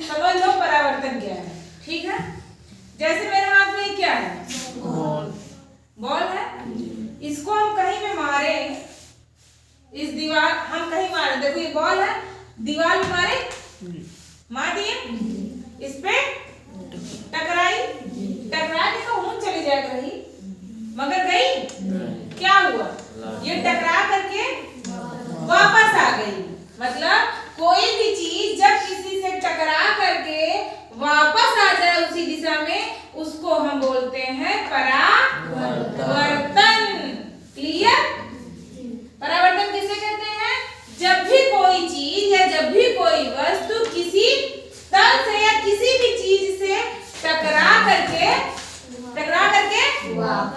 समझ लो परावर्तन क्या है। ठीक है, जैसे मेरे हाथ में क्या है, बॉल है, इसको हम कहीं पे मारे, इस दीवार हम कहीं मारे, देखो ये बॉल है, दीवार में मारे, मार दिए, इस पे टकराई, टकरा के तो ऊंच चली जाएगा रही, मगर गई, क्या हुआ, ये टकरा करके वापस आ गई। मतलब कोई भी चीज जब किसी से टकरा करके वापस आ जाए उसी दिशा में, उसको हम बोलते हैं परावर्तन। क्लियर? परावर्तन किसे कहते हैं? जब भी कोई चीज या जब भी कोई वस्तु किसी तल से या किसी भी चीज से टकरा करके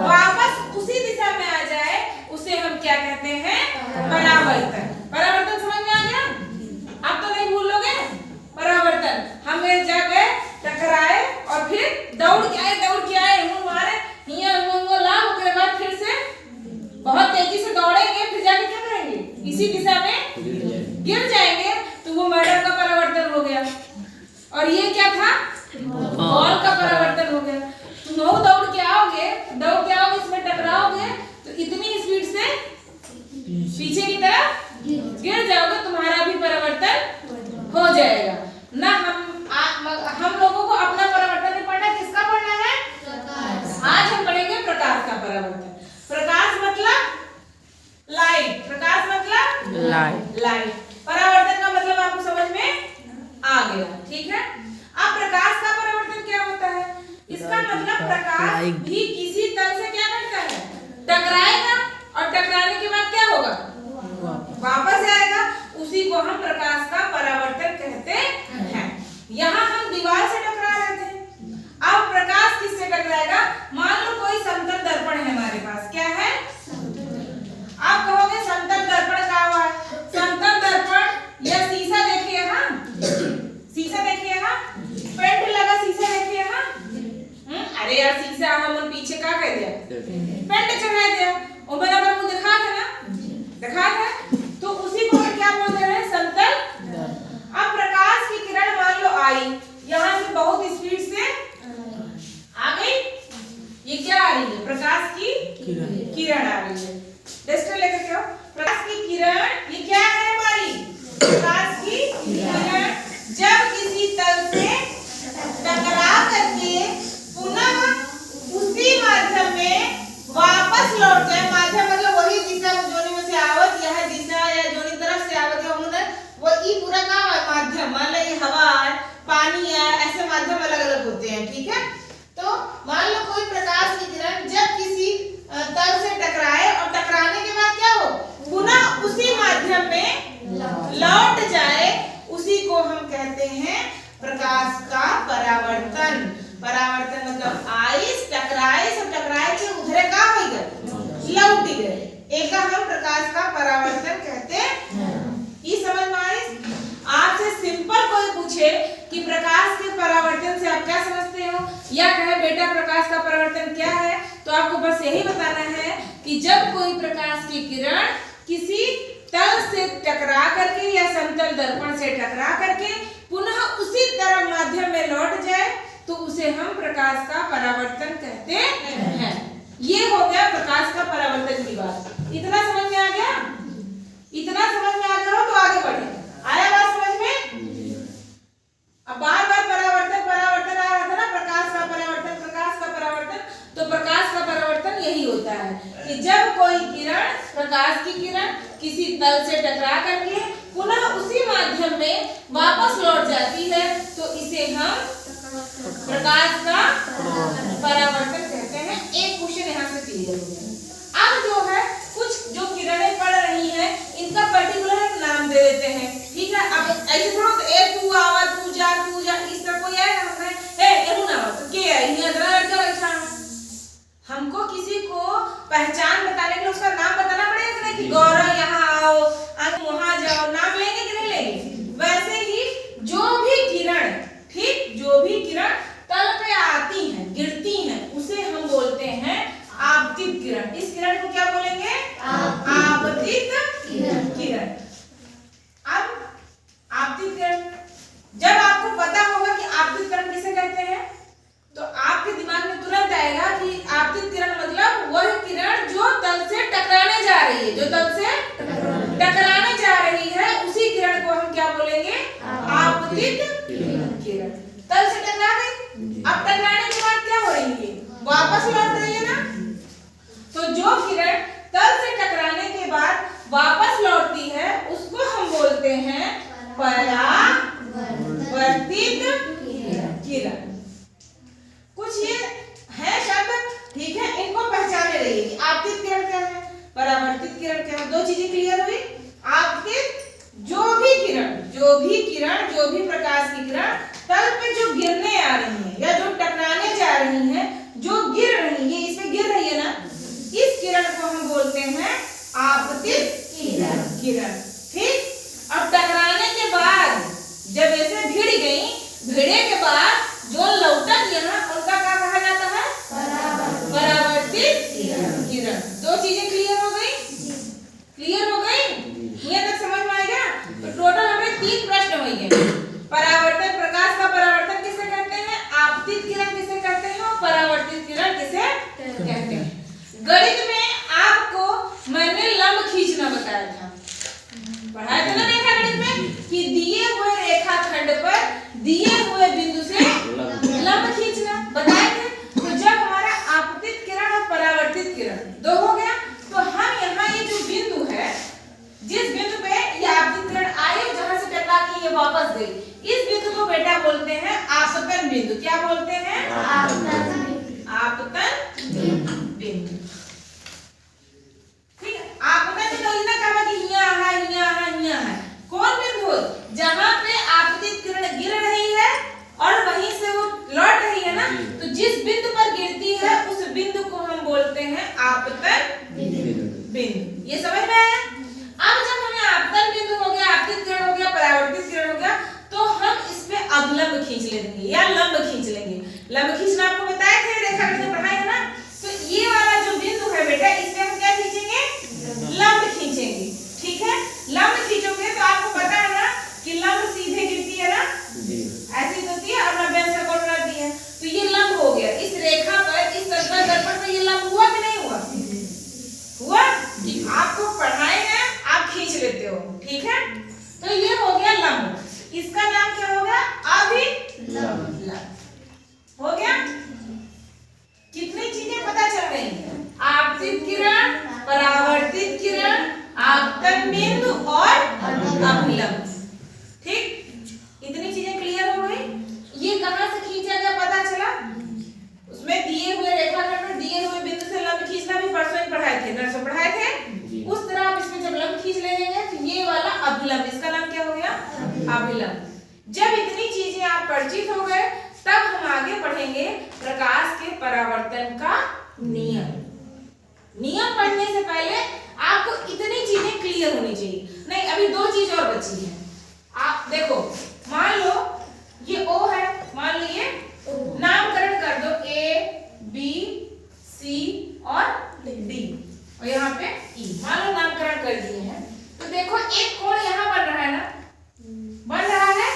वापस उसी दिशा में आ जाए, उसे हम क्या कहते हैं? परावर्तन। परावर्तन समझ में आ गया? आप तो नहीं भूलोगे परावर्तन। हम एक जगह टकराए और फिर दौड़ के आए मारे लाभ, उसके बाद फिर से बहुत तेजी से दौड़ेंगे, फिर जाके क्या करेंगे? इसी दिशा में गिर जाएंगे, तो वो मैडम का परावर्तन हो गया। और ये क्या था? बॉल का परावर्तन हो गया। तुम दौड़ के आओगे, इसमें टकराओगे तो इतनी स्पीड से पीछे की तरफ गिर जाओगे, तुम्हारा भी परावर्तन हो जाएगा ना। हम लोगों को अपना परावर्तन नहीं पढ़ना, किसका पढ़ना है? आज हम पढ़ेंगे प्रकाश का परावर्तन। प्रकाश मतलब लाइट, प्रकाश मतलब लाइट। परावर्तन का मतलब आपको समझ में आ गया। ठीक है, अब प्रकाश का परावर्तन क्या होता है? इसका मतलब प्रकाश भी किसी तल से क्या करता है? टकराएगा, और टकराने के बाद क्या होगा? वापस आएगा। उसी को हम प्रकाश का परावर्तन कहते हैं। यहाँ हम दीवार से टकरा रहे थे, अब प्रकाश किससे टकराएगा? मान लो कोई समतल दर्पण है हमारे पास, क्या है? आप कहोगे समतल दर्पण क्या हुआ है? समतल दर्पण या शीशा देखिए, हाँ शीशा देखिए, हाँ पेंट लगा शीशा देखिए, हाँ अरे यार शीशा हम पीछे क्या कर दिया? पेंट चढ़ा दिया, और बराबर मुंह दिखा था ना, दिखा था, तो उसी को क्या बोलते हैं? समतल। अब प्रकाश की किरण मान लो आई, यहाँ से बहुत स्पीड से आ गई, ये क्या आ रही है? प्रकाश की किरण आ रही है। डस्टर लेकर के आओ। प्रकाश की किरण ये क्या है हमारी? प्रकाश की किरण जब किसी तल से टकरा करके पुनः उसी माध्यम में वापस लौट जाए, माध्यम मतलब वही दिशा जोनी में से आवत, यह दिशा या जोनी तरफ से आवत है उधर, वो ई पूरा का माध्यम, मान लो ये हवा है, पानी है, ऐसे माध्यम अलग अलग होते हैं। ठीक है, तो मान लो कोई प्रकाश की किरण जब किसी तल से टकराए और टकराने के बाद क्या हो? पुनः उसी माध्यम में लौट जाए, उसी को हम कहते हैं प्रकाश का परावर्तन। परावर्तन मतलब आइस टकराए, सब टकराए के उधरे का हो गए, लौट गए, एक हम प्रकाश का परावर्तन कहते हैं। ये समझ में आई? आपसे सिंपल कोई पूछे कि प्रकाश के परावर्तन से आप क्या समझते हो, या कहे बेटा प्रकाश का परावर्तन क्या है, तो आपको बस यही बताना है कि जब कोई प्रकाश की किरण किसी तल से टकरा करके या समतल दर्पण से टकरा करके पुनः उसी तरफ माध्यम में लौट जाए, तो उसे हम प्रकाश का परावर्तन कहते हैं। ये हो गया प्रकाश का परावर्तन की बात। इतना समझ में आ गया? इतना समझ में आ गया हो तो आगे बढ़े। आया बात समझ में? अब बार बार परावर्तन आ रहा था ना, प्रकाश का परावर्तन, तो प्रकाश का परावर्तन यही होता है कि जब कोई किरण, प्रकाश की किरण किसी तल से टकरा करके पुनः उसी माध्यम में वापस लौट जाती है, तो इसे हम प्रकाश का परावर्तन कहते हैं। एक क्वेश्चन यहाँ से क्लियर हो गया। अब जो है कुछ जो किरणें पड़ रही हैं, इनका पर्टिकुलर नाम दे देते हैं। ठीक है, अब ऐसे थोड़ा तो ए तू आवा, तू जा इस तरह कोई है हमने ए ना तो के है ये इतना लड़का बैठा है। हमको किसी को पहचान बताने के लिए उसका नाम बताना पड़ेगा कि नहीं, कि गौरव यहाँ आओ, वहां जाओ, नाम लेंगे कि नहीं लेंगे? वैसे ही जो भी किरण, ठीक, जो भी किरण तल पे आती हैं, गिरती हैं, उसे हम बोलते हैं आपतित किरण। इस किरण को क्या बोलेंगे? आपतित किरण। अब आपतित किरण जब आपको है, जो तल से टकराने जा रही है उसी किरण को हम क्या बोलेंगे? आपतित किरण। तल से टकरा गई, अब टकराने के बाद क्या हो रही है? वापस लौट रही है ना। तो जो किरण तल से टकराने के बाद वापस लौटती है उसको हम बोलते हैं परावर्तित किरण। कुछ ये है शब्द, ठीक है, इनको पहचाने रहिए कि आपतित किरण क्या है, परावर्तित किरण क्या है। दो चीजें क्लियर हुई। आपतित जो भी प्रकाश की किरण तल पे जो गिरने आ रही है या जो टकराने जा रही है, जो गिर रही है, इसमें गिर रही है ना, इस किरण को हम बोलते हैं आपतित किरण। ठीक। अब टकराने के बाद जब ऐसे भिड़ गई, भिड़े के बाद जो लौटक यहाँ उनका क्या कहा जाता है? परावर्तित किरण। दो चीजें क्लियर हो गई? क्लियर हो गई? यहाँ तक समझ में आ गया? तो टोटल हमें 3 प्रश्न हो गए। परावर्तन, प्रकाश का परावर्तन किसे कहते हैं? आपतित किरण किसे कहते हैं? और परावर्तित किरण किसे कहते हैं? गणित में आपको मैंने लंब खींचना बताया था, पढ़ाया था ना रेखागणित में, कि दिए हुए रेखाखंड पर दिए हुए बिंदु से लंब खींचना बताए थे। तो जब हमारा आपतित किरण और परावर्तित किरण दो हो गया, तो हम यहाँ ये जो बिंदु है, जिस बिंदु पे ये आपतित किरण आई, जहां से टकरा के ये वापस गई, इस बिंदु को बेटा बोलते हैं आपतन बिंदु। क्या बोलते हैं? आपतन बिंदु। ठीक है, आपतन बिंदु ना कहा कि यहाँ है। कौन बिंदु? जहां पे आपतित किरण गिर रही है और वहीं से वो लौट रही है ना, तो जिस बिंदु पर गिरती है उस बिंदु को हम बोलते हैं आपतन बिंदु। ये समझ में आया? अब जब हमें आपतन बिंदु हो गया, आपतित किरण हो गया, परावर्तित किरण हो गया, तो हम इसमें अवलंब खींच लेंगे या लंब खींच लेंगे। लंब खींचना आपको बताए थे, रेखागणित में पढ़ाया है ना। तो ये वाला जो बिंदु है बेटा, इसमें हम क्या खींचेंगे? लंब खींचेंगे। ठीक है, लंब खींचोगे तो आपको पता है ना कि लंब सीधे गिरती है ना, ऐसी होती है, और 90 अंश का कोण बनाती है। तो ये लंब हो गया इस रेखा पर, इस समतल दर्पण पर। ये लंब हुआ कि नहीं हुआ? हुआ। आपको पढ़ाए हैं, आप खींच लेते हो। ठीक है, तो ये हो गया लंब। इसका नाम क्या हो गया? अभिलंब हो गया। कितनी चीजें पता चल रही हैं? आपतित किरण, परावर्तित किरण, आपतन बिंदु और अभिलंब। ठीक, इतनी चीजें क्लियर हो गई। ये कहां से खींचा गया पता चला? उसमें दिए हुए रेखाखंड में दिए हुए बिंदु से लंब खींचना भी परसों ही पढ़ाए थे, नर्सों पढ़ाए थे। उस तरह आप इसमें जब लंब खींच लेंगे तो ये वाला अभिलंब, इसका नाम क्या हो गया? अभिलंब। जब इतनी चीजें आप परिचित हो गए, तब हम आगे पढ़ेंगे प्रकाश के परावर्तन का नियम। नियम पढ़ने से पहले आपको इतनी चीजें क्लियर होनी चाहिए। नहीं, अभी 2 चीज और बची है। आप देखो, मान लो ये O है, मान लो ये नामकरण कर दो A, B, C और D, और यहाँ पे E। मान लो नामकरण कर दिए हैं, तो देखो एक कोण यहाँ बन रहा है ना, बन रहा है।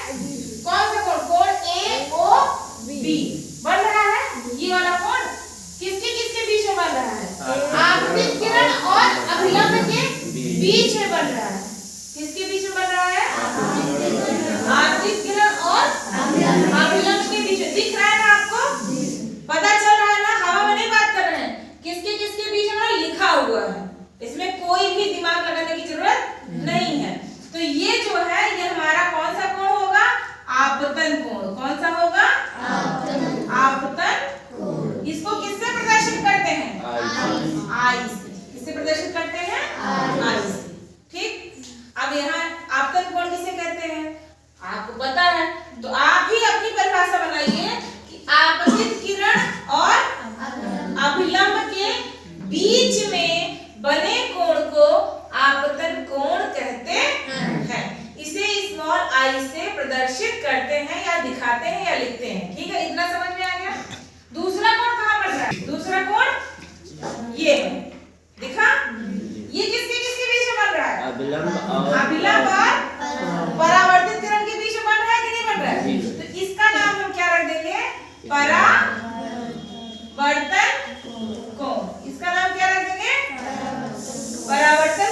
कौन सा कोण? कोण AOB बन रहा है। ये वाला कोण किसके बीच में बन रहा है? आपतित किरण और अभिलंब के बीच में बन रहा है। किसके बीच में बन रहा है? आपतित किरण और अभिलंब के बीच में। दिख रहा है ना आपको? पता चल रहा है ना? हवा में नहीं बात कर रहे हैं, किसके बीच में लिखा हुआ है। इसमें कोई भी दिमाग लगाने की जरूरत नहीं है। तो ये जो है, ये हमारा कौन सा कोण होगा? आपतन कोण। कौन सा होगा? आपतन कोण। इसको किससे प्रदर्शित करते हैं? आई से। किससे प्रदर्शित करते हैं? आई से। ठीक, अब यहाँ आपतन कोण किसे कहते हैं? आपको पता है, तो आप ही अपनी परिभाषा बनाइए कि आपतित किरण और अभिलंब के बीच में बने कोण को आपतन कोण कहते हैं। इसे स्मॉल आई से प्रदर्शित करते हैं या दिखाते हैं या लिखते हैं। ठीक है, इतना समझ में आ गया? दूसरा कोण कहाँ बन रहा है? दूसरा कोण ये है, दिखा? ये किसके बीच में बन रहा है? अभिलंब और परावर्तित किरण के बीच में बन रहा है कि नहीं बन रहा है? तो इसका नाम हम क्या रख देंगे? परावर्तन कोण। इसका नाम क्या रख देंगे? परावर्तन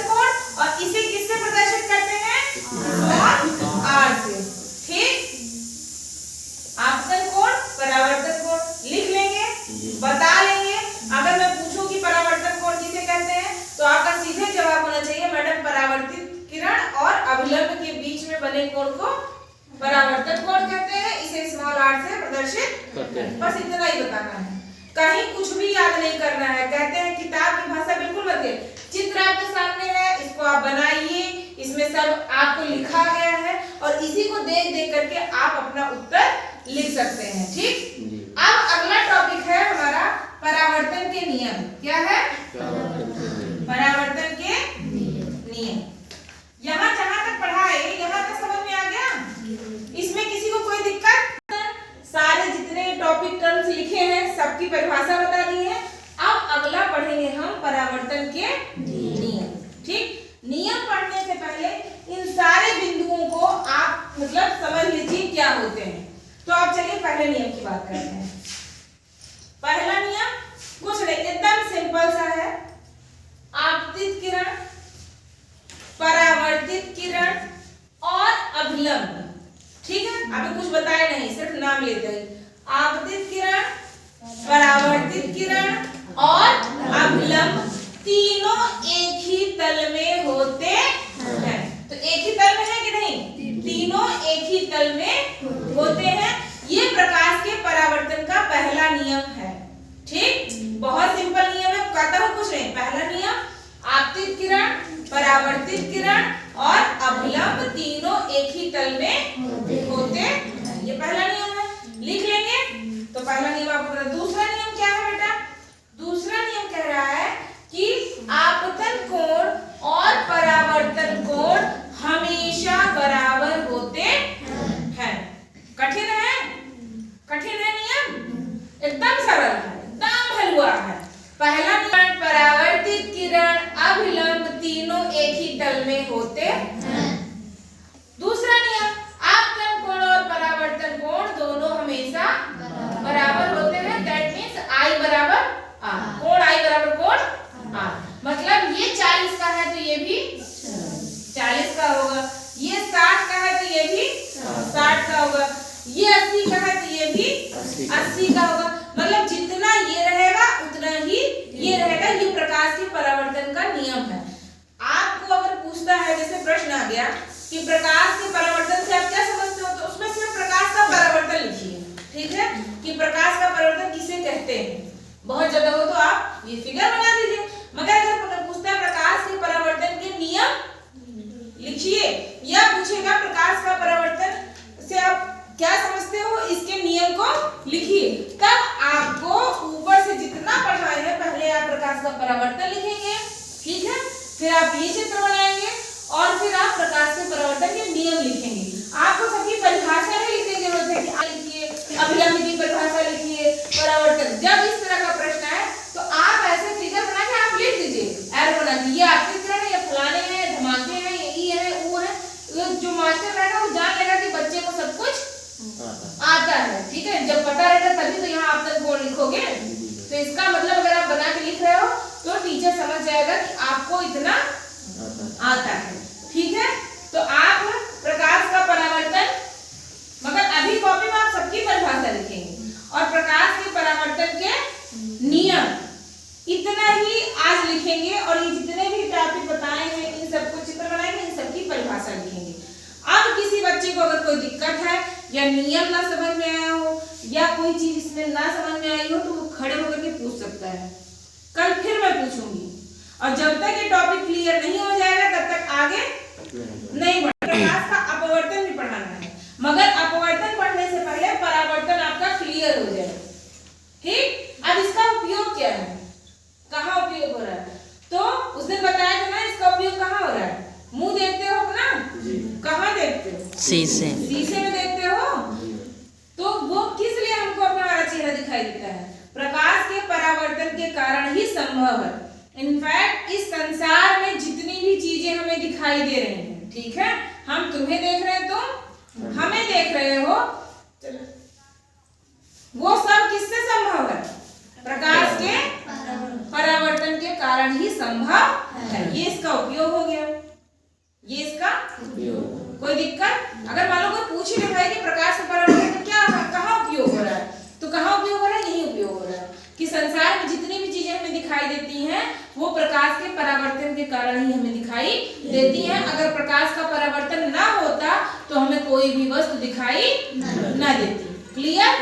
परावर्तन कोण कहते हैं, इसे स्मॉल आर से प्रदर्शित करते हैं। बस इतना ही बताना है, कहीं कुछ भी याद नहीं करना है। कहते हैं किताब की भाषा बिल्कुल मत है, चित्र आपके सामने है, इसको आप बनाइए, इसमें सब आपको लिखा गया है और इसी को देख देख करके आप अपना उत्तर लिख सकते हैं। ठीक, अब अगला टॉपिक है हमारा परावर्तन के नियम। क्या है? परावर्तन के नियम। यहाँ जहां तक पढ़ाए यहाँ तक समझ में आ गया? इसमें किसी को कोई दिक्कत? सारे जितने टॉपिक टर्म्स लिखे हैं सबकी परिभाषा बता दी है। अब अगला पढ़ेंगे हम परावर्तन के नियम। ठीक, नियम पढ़ने से पहले इन सारे बिंदुओं को आप मतलब समझ लीजिए क्या होते हैं। तो आप चलिए पहले नियम की बात करते हैं। पहला नियम कुछ नहीं, एकदम सिंपल सा है। आपतित किरण, परावर्तित किरण और अभिलंब। ठीक है, अभी कुछ बताए नहीं, सिर्फ नाम लेते हैं। आपतित किरण, परावर्तित किरण और अभिलंब तीनों एक ही तल में होते हैं। तो एक ही तल में है कि नहीं? तीनों एक ही तल में होते हैं। ये प्रकाश के परावर्तन का पहला नियम है। ठीक, बहुत सिंपल नियम है, कहता हूं कुछ नहीं। पहला नियम, आपतित किरण, परावर्तित किरण और अभिलंब तीनों एक ही तल में होते हैं। ये पहला नियम है, लिख लेंगे। तो पहला नियम आपको। दूसरा नियम क्या है बेटा? दूसरा नियम कह रहा है कि आपतन कोण और परावर्तन कोण हमेशा बराबर होते हैं। कठिन है? कठिन है नियम? एकदम सरल है, एकदम हलवा है। पहला नियम, परावर्तित किरण अभिलंब तीनों एक ही तल में होते हैं। दूसरा नियम, आपतन कोण और परावर्तन कोण दोनों हमेशा बराबर होते हैं। दैट मींस I बराबर R, कोण I बराबर कोण R। मतलब ये 40 का है तो ये भी 40 का होगा, ये 60 का है तो ये भी 60 का होगा, ये 80 का है तो ये भी 80 का होगा। मतलब जितना ये रहेगा उतना ही ये रहेगा। ये प्रकाश के परावर्तन का नियम है। आपको अगर पूछता है, जैसे प्रश्न आ गया कि प्रकाश के परावर्तन से आप क्या समझते हो, तो उसमें सिर्फ प्रकाश का परावर्तन लिखिए। ठीक है, कि प्रकाश का परावर्तन किसे कहते हैं। बहुत ज्यादा हो तो आप ये फिगर बना दीजिए। मगर अगर पूछता है प्रकाश के परावर्तन के नियम लिखिए, या पूछेगा प्रकाश का परावर्तन से आप क्या समझते हो, इसके नियम को लिखिए। तब आपको ऊपर से जितना पढ़ाए हैं पहले आप प्रकाश का परावर्तन लिखेंगे। ठीक है, फिर आप ये चित्र बनाएंगे और फिर आप प्रकाश के परावर्तन के नियम लिखेंगे। आपको सबकी परिभाषा नहीं लिखने की जरूरत है कि लिखिए, अभिलंब की परिभाषा लिखिए, परावर्तन। जब इस तरह का प्रश्न है तो आप ऐसे फिगर बना के आप लिख दीजिए, एरो बना के। ये आपके किरण है, ये फलाने हैं, धमाके हैं, ये है, वो है। जो मास्टर रहेगा वो जान लेगा कि बच्चे को सब कुछ आता है। ठीक है, जब पता रहेगा तभी तो यहाँ आपतन कोण लिखोगे। तो इसका मतलब अगर आप बना के लिख रहे हो तो टीचर समझ जाएगा कि आपको इतना आता है। ठीक है, तो आप प्रकाश का परावर्तन, मगर अभी कॉपी में आप सबकी परिभाषा लिखेंगे और प्रकाश के परावर्तन के नियम इतना ही आज लिखेंगे। और ये जितने भी टॉपिक बताए हैं इन सबको चित्र बनाएंगे, इन सबकी परिभाषा लिखेंगे। अब किसी बच्चे को अगर कोई दिक्कत है या नियम ना समझ में आया हो या कोई चीज इसमें ना समझ में आई हो तो वो खड़े होकर के पूछ सकता है। कल फिर मैं पूछूंगी, और जब तक ये टॉपिक क्लियर नहीं हो जाएगा तब तक आगे नहीं बढ़ेगा। प्रकाश का अपवर्तन भी पढ़ाना है, मगर अपवर्तन पढ़ने से पहले परावर्तन आपका क्लियर हो जाए। ठीक, अब इसका उपयोग क्या है, कहाँ उपयोग हो रहा है? तो उस दिन बताया था ना, इसका उपयोग कहाँ हो रहा है? मुंह देखते हो अपना, कहाँ देखते हो? शीशे, शीशे में देखते हो। तो वो किस लिए हमको अपना हमारा चेहरा दिखाई देता है? प्रकाश के परावर्तन के कारण ही संभव है। इनफैक्ट इस संसार में जितनी भी चीजें हमें दिखाई दे रही हैं, ठीक है, हम तुम्हें देख रहे हैं, तुम हमें देख रहे हो, वो सब किससे संभव है? प्रकाश के परावर्तन के कारण ही संभव है। ये इसका उपयोग हो गया, ये इसका उपयोग। कोई दिक्कत? अगर मान लो कोई पूछ ही ले भाई कि प्रकाश के परावर्तन का क्या, कहाँ उपयोग हो रहा है, तो कहाँ उपयोग हो रहा है? यही उपयोग हो रहा है कि संसार में जितनी भी चीजें हमें दिखाई देती हैं वो प्रकाश के परावर्तन के कारण ही हमें दिखाई देती हैं। अगर प्रकाश का परावर्तन ना होता तो तो हमें कोई भी वस्तु दिखाई न देती। क्लियर?